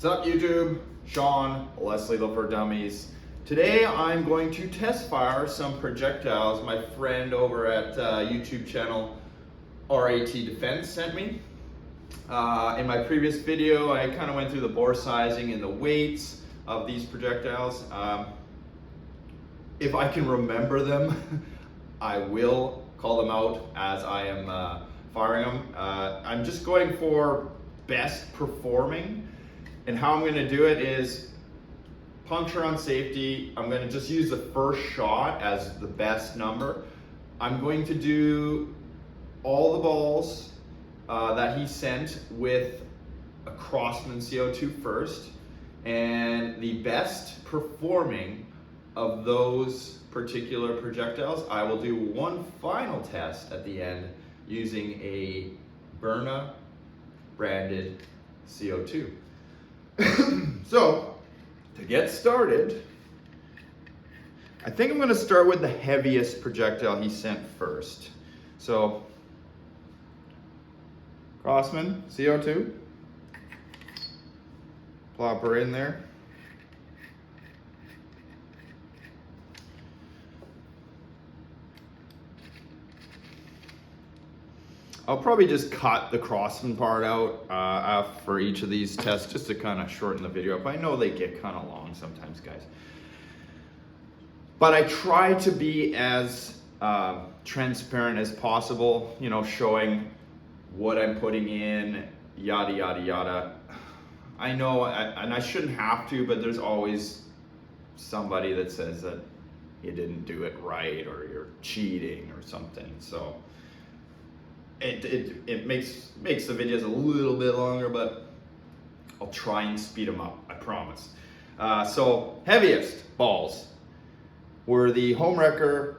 What's up YouTube? Sean, Leslie for Dummies. Today I'm going to test fire some projectiles my friend over at YouTube channel R.A.T Defense sent me. In my previous video I kind of went through the bore sizing and the weights of these projectiles. If I can remember them, I will call them out as I am firing them. I'm just going for best performing. And how I'm going to do it is puncture on safety. I'm going to just use the first shot as the best number. I'm going to do all the balls that he sent with a Crossman CO2 first, and the best performing of those particular projectiles, I will do one final test at the end using a Byrna branded CO2. So, to get started, I think I'm going to start with the heaviest projectile he sent first. So, Crossman CO2, plop her in there. I'll probably just cut the Crossman part out for each of these tests just to kind of shorten the video up. I know they get kind of long sometimes, guys. But I try to be as transparent as possible, you know, showing what I'm putting in, yada, yada, yada. I know, and I shouldn't have to, but there's always somebody that says that you didn't do it right or you're cheating or something. So it makes the videos a little bit longer, but I'll try and speed them up, I promise. So heaviest balls were the HomeWreker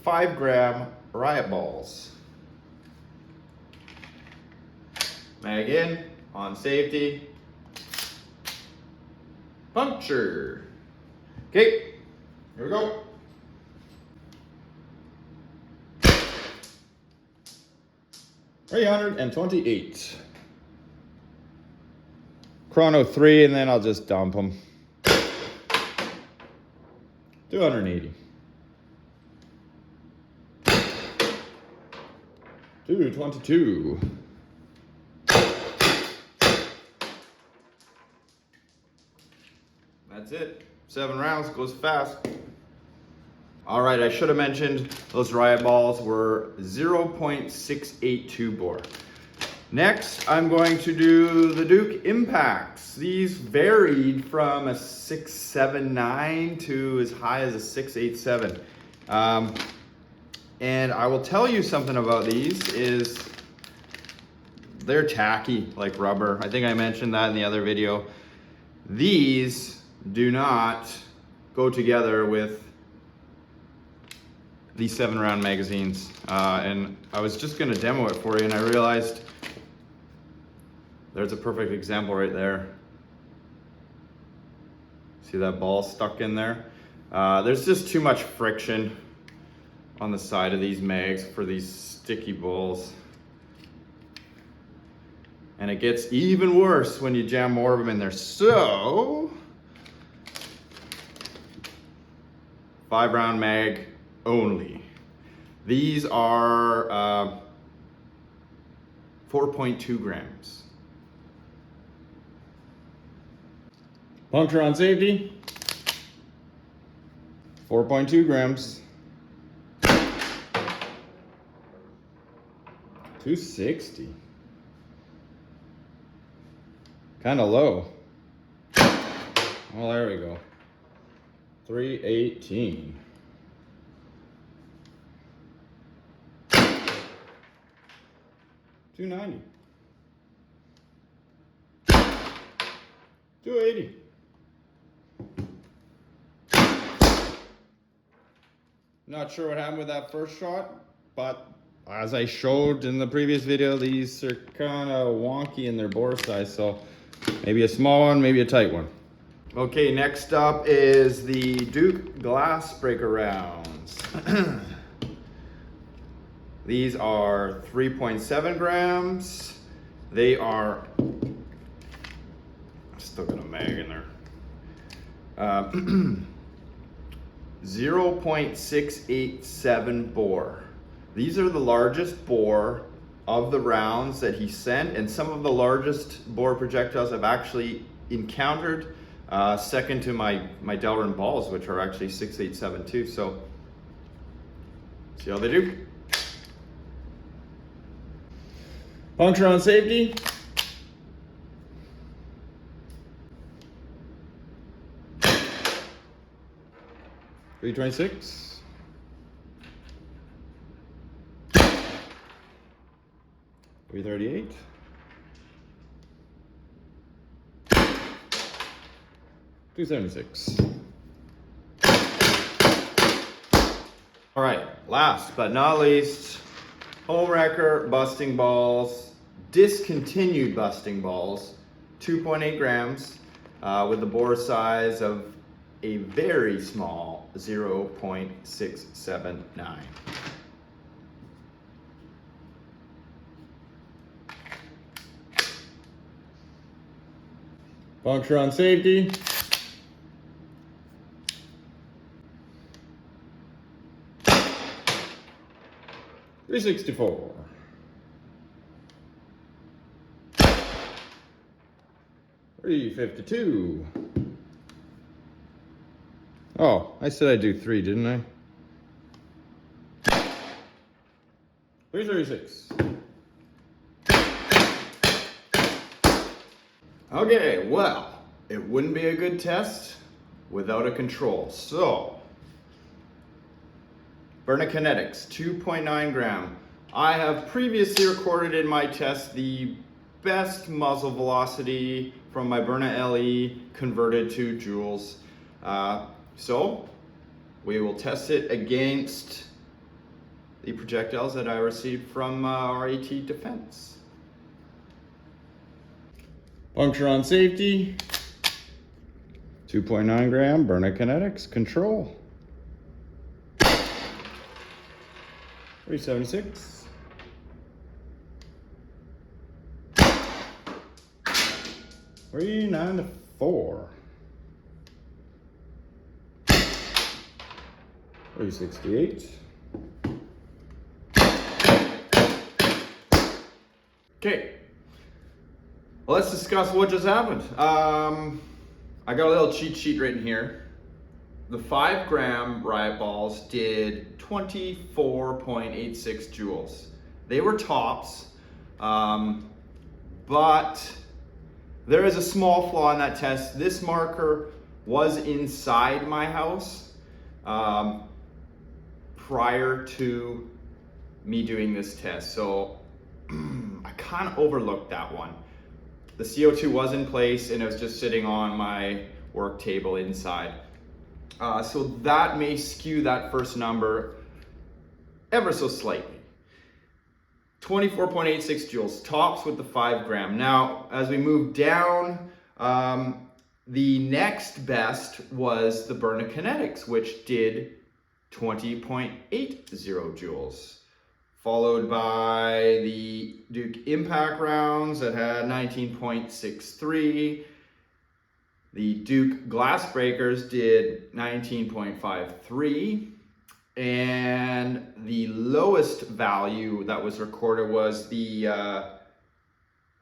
5-gram R.A.T balls. Mag in, on safety, puncture. Okay, here we go. $328. Chrono 3, and then I'll just dump them. 280. 222. That's it. 7 rounds, goes fast. All right, I should have mentioned those R.A.T balls were 0.682 bore. Next, I'm going to do the Duke Impacts. These varied from a 679 to as high as a 687. And I will tell you something about these is they're tacky like rubber. I think I mentioned that in the other video. These do not go together with these 7-round magazines, and I was just going to demo it for you, and I realized there's a perfect example right there. See that ball stuck in there? There's just too much friction on the side of these mags for these sticky balls, and it gets even worse when you jam more of them in there. So 5-round mag only. These are 4.2 grams. Puncture on safety, 4.2 grams. 260. Kind of low. Well, there we go. 318. 290. 280. Not sure what happened with that first shot, but as I showed in the previous video, these are kind of wonky in their bore size, so maybe a small one, maybe a tight one. Okay, next up is the Duke glass breaker rounds. These are 3.7 grams. They are Still got a mag in there. 0.687 bore. These are the largest bore of the rounds that he sent, and some of the largest bore projectiles I've actually encountered, second to my Delrin balls, which are actually 6.872. So, see how they do. Puncture on safety. .326. .338. .276. All right, last but not least, HomeWreker busting balls, discontinued busting balls, 2.8 grams, with a bore size of a very small 0.679. Puncture on safety. .364. .352. Oh, I said I'd do 3, didn't I? .336. Okay, well, it wouldn't be a good test without a control. So, Byrna Kinetics, 2.9 gram. I have previously recorded in my test the best muzzle velocity from my Byrna LE converted to joules. So, we will test it against the projectiles that I received from R.A.T. Defense. Puncture on safety, 2.9 gram, Byrna Kinetics, control. .376. .394. .368. Okay. Well, let's discuss what just happened. I got a little cheat sheet written here. The 5 gram riot balls did 24.86 joules. They were tops, but there is a small flaw in that test. This marker was inside my house prior to me doing this test, so I kind of overlooked that one. The CO2 was in place and it was just sitting on my work table inside. So that may skew that first number ever so slightly. 24.86 joules, tops with the 5 gram. Now, as we move down, the next best was the Byrna Kinetics, which did 20.80 joules. Followed by the Duke Impact rounds that had 19.63. The Duke Glass Breakers did 19.53. And the lowest value that was recorded was the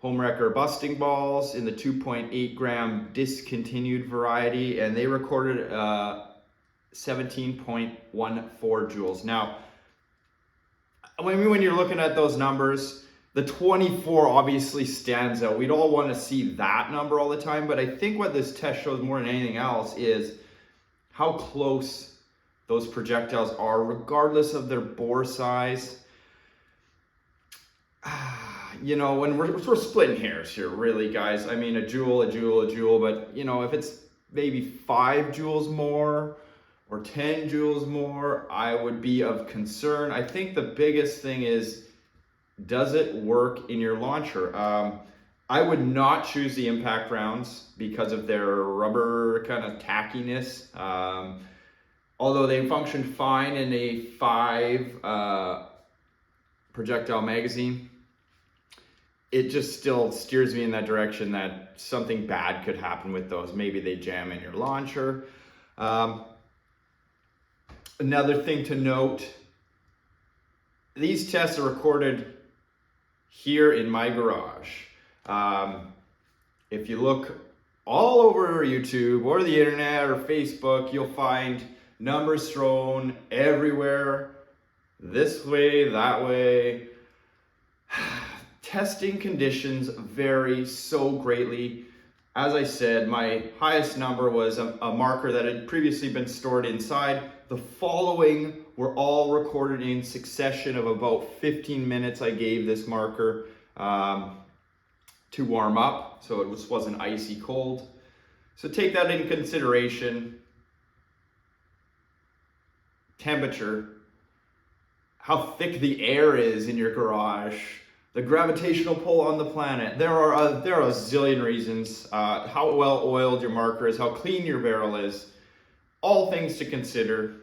HomeWreker busting balls in the 2.8 gram discontinued variety, and they recorded 17.14 joules. Now, when you're looking at those numbers, the 24 obviously stands out. We'd all want to see that number all the time, but I think what this test shows more than anything else is how close those projectiles are, regardless of their bore size. You know, when we're splitting hairs here, really, guys. I mean, a joule, but you know, if it's maybe 5 joules more or 10 joules more, I would be of concern. I think the biggest thing is, does it work in your launcher? I would not choose the impact rounds because of their rubber kind of tackiness. Although they function fine in a 5 projectile magazine. it just still steers me in that direction that something bad could happen with those. Maybe they jam in your launcher. Another thing to note, these tests are recorded here in my garage. If you look all over YouTube or the internet or Facebook, you'll find numbers thrown everywhere, this way, that way. Testing conditions vary so greatly. As I said, my highest number was a marker that had previously been stored inside. The following were all recorded in succession of about 15 minutes. I gave this marker to warm up, so it wasn't icy cold. So take that into consideration. Temperature, how thick the air is in your garage, the gravitational pull on the planet. There are a zillion reasons. How well oiled your marker is, how clean your barrel is, all things to consider.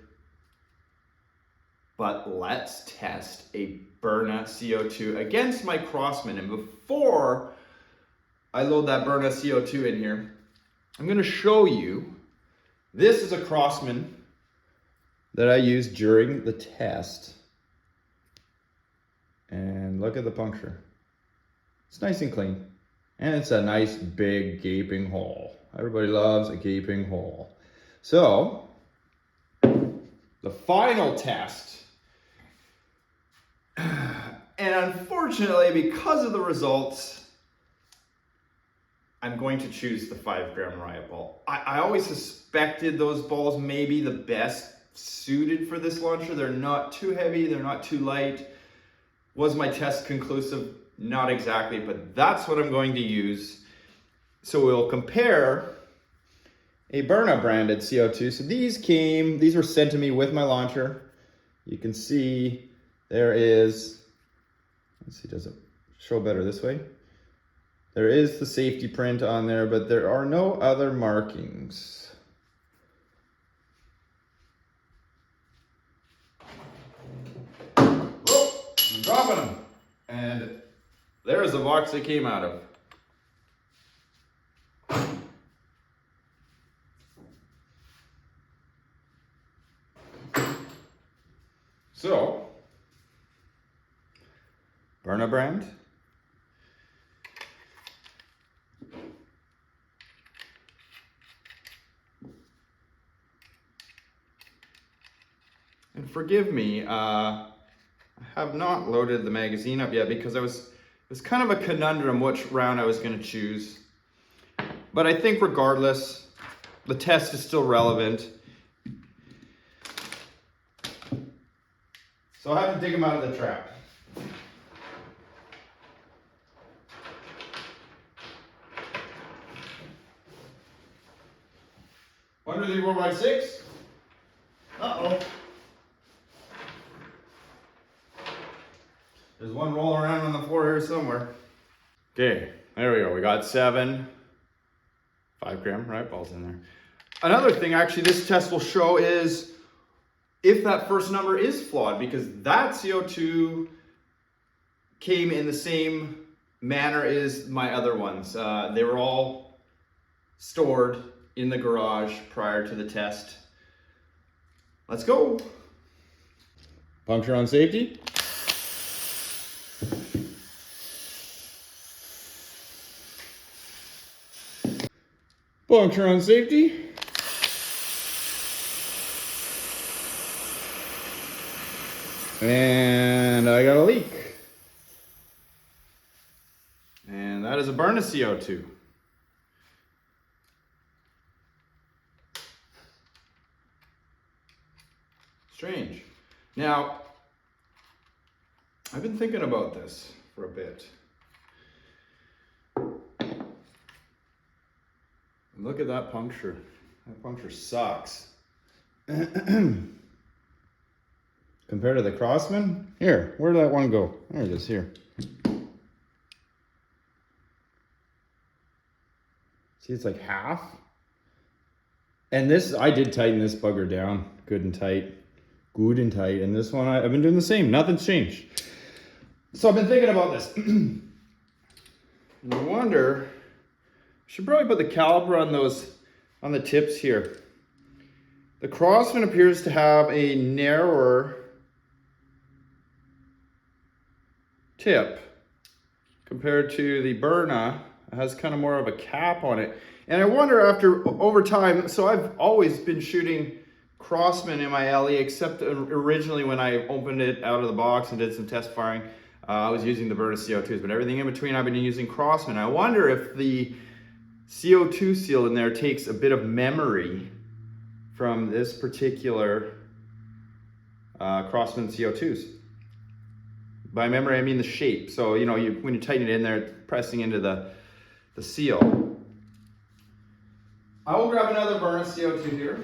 But let's test a Byrna CO2 against my Crossman. And before I load that Byrna CO2 in here, I'm going to show you, this is a Crossman that I used during the test. And look at the puncture. It's nice and clean. And it's a nice big gaping hole. Everybody loves a gaping hole. So, the final test. And unfortunately, because of the results, I'm going to choose the 5-gram riot ball. I always suspected those balls may be the best suited for this launcher. They're not too heavy, they're not too light. Was my test conclusive? Not exactly, but that's what I'm going to use. So we'll compare a Byrna branded CO2. So these were sent to me with my launcher. You can see there is, let's see, does it show better this way? There is the safety print on there, but there are no other markings. I'm dropping them. And there's the box they came out of. So, Byrna brand. And forgive me, I have not loaded the magazine up yet because it was kind of a conundrum which round I was going to choose. But I think regardless, the test is still relevant. So I have to dig them out of the trap. One, two, three, 4, 5, 6. Uh-oh. There's one rolling around on the floor here somewhere. Okay, there we go. We got 7 5-gram riot balls in there. Another thing actually this test will show is if that first number is flawed, because that CO2 came in the same manner as my other ones. They were all stored in the garage prior to the test. Let's go. Puncture on safety. Puncture on safety. And I got a leak. And that is a Byrna CO2. Strange. Now, I've been thinking about this for a bit. Look at that puncture. That puncture sucks. Compared to the Crossman? Here, where did that one go? There it is, here. See, it's like half. And this, I did tighten this bugger down. Good and tight. Good and tight. And this one, I've been doing the same. Nothing's changed. So I've been thinking about this. And I wonder, I should probably put the caliper on those, on the tips here. The Crossman appears to have a narrower tip compared to the Byrna. It has kind of more of a cap on it. And I wonder over time, so I've always been shooting Crossman in my LE, except originally when I opened it out of the box and did some test firing, I was using the Byrna CO2s, but everything in between I've been using Crossman. I wonder if the CO2 seal in there takes a bit of memory from this particular Crossman CO2s. By memory, I mean the shape. So, you know, when you tighten it in there, it's pressing into the seal. I will grab another Byrna CO2 here.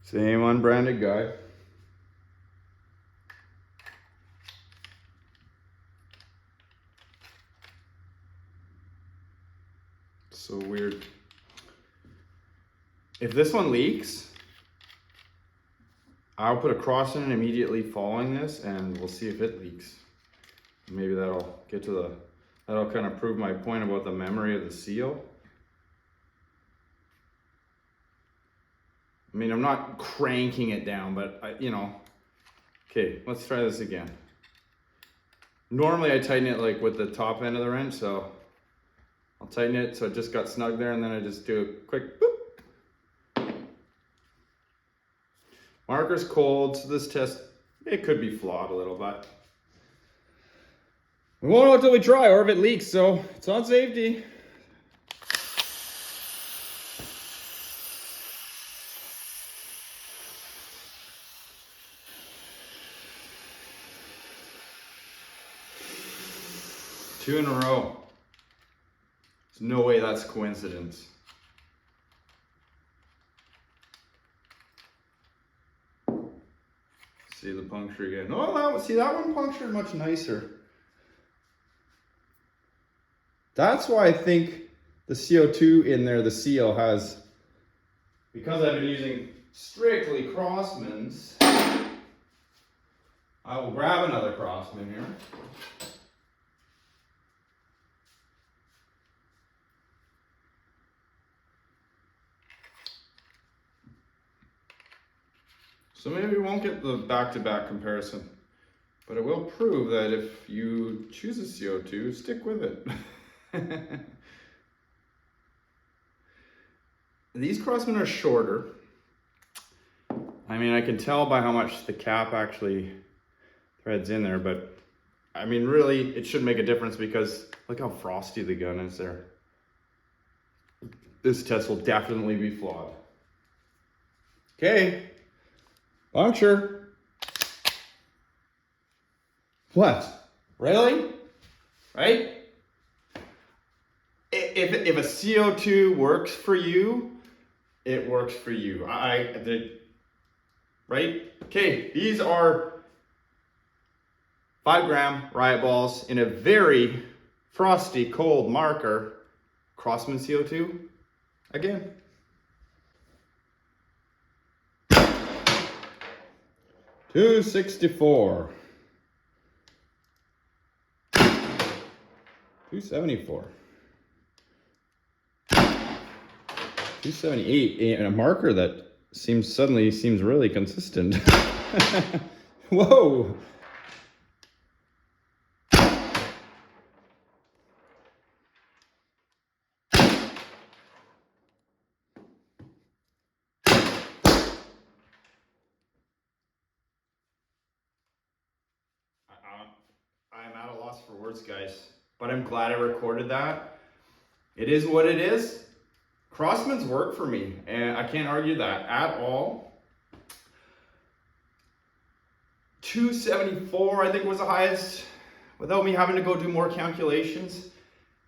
Same unbranded guy. So weird. If this one leaks, I'll put a cross in it immediately following this, and we'll see if it leaks. Maybe that'll that'll kind of prove my point about the memory of the seal. I mean, I'm not cranking it down, but you know. Okay, let's try this again. Normally I tighten it like with the top end of the wrench, so I'll tighten it so it just got snug there, and then I just do a quick boop. Marker's cold, so this test, it could be flawed a little, but we won't know until we try, or if it leaks, so it's on safety. Two in a row. There's no way that's coincidence. See the puncture again. Oh, see that one punctured much nicer. That's why I think the CO2 in there, the seal has, because I've been using strictly Crossmans, I will grab another Crossman here. So maybe we won't get the back-to-back comparison, but it will prove that if you choose a CO2, stick with it. These Crossmen are shorter. I mean, I can tell by how much the cap actually threads in there, but I mean, really, it should make a difference because look how frosty the gun is there. This test will definitely be flawed. Okay. Puncture. What? Really? Right? If a CO2 works for you, it works for you. Right? Okay, these are 5-gram riot balls in a very frosty, cold marker. Crossman CO2 again. $264. $274. $278, and a marker that suddenly seems really consistent. Whoa. I'm at a loss for words, guys, but I'm glad I recorded that. It is what it is. Crossman's work for me, and I can't argue that at all. 274, I think, was the highest, without me having to go do more calculations.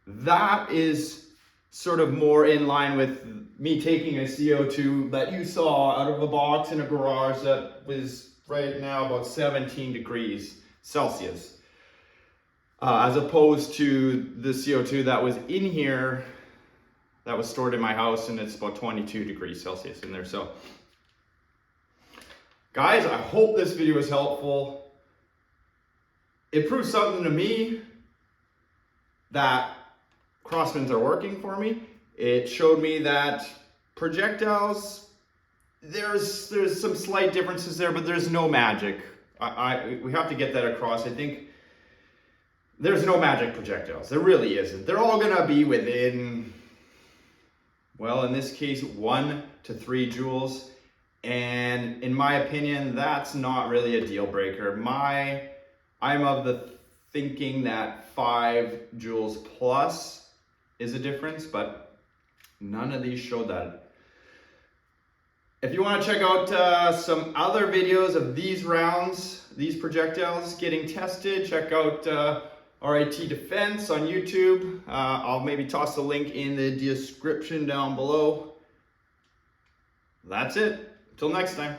That is sort of more in line with me taking a CO2 that you saw out of a box in a garage that was right now about 17 degrees Celsius. as opposed to the CO2 that was in here, that was stored in my house, and it's about 22 degrees Celsius in there. So guys, I hope this video was helpful. It proves something to me that Crossmans are working for me. It showed me that projectiles, there's some slight differences there, but there's no magic. We have to get that across. I think there's no magic projectiles. There really isn't. They're all gonna be within, well, in this case, 1 to 3 joules. And in my opinion, that's not really a deal breaker. I'm of the thinking that 5 joules plus is a difference, but none of these show that. If you want to check out some other videos of these rounds, these projectiles getting tested, check out R.A.T. Defense on YouTube. I'll maybe toss the link in the description down below. That's it. Until next time.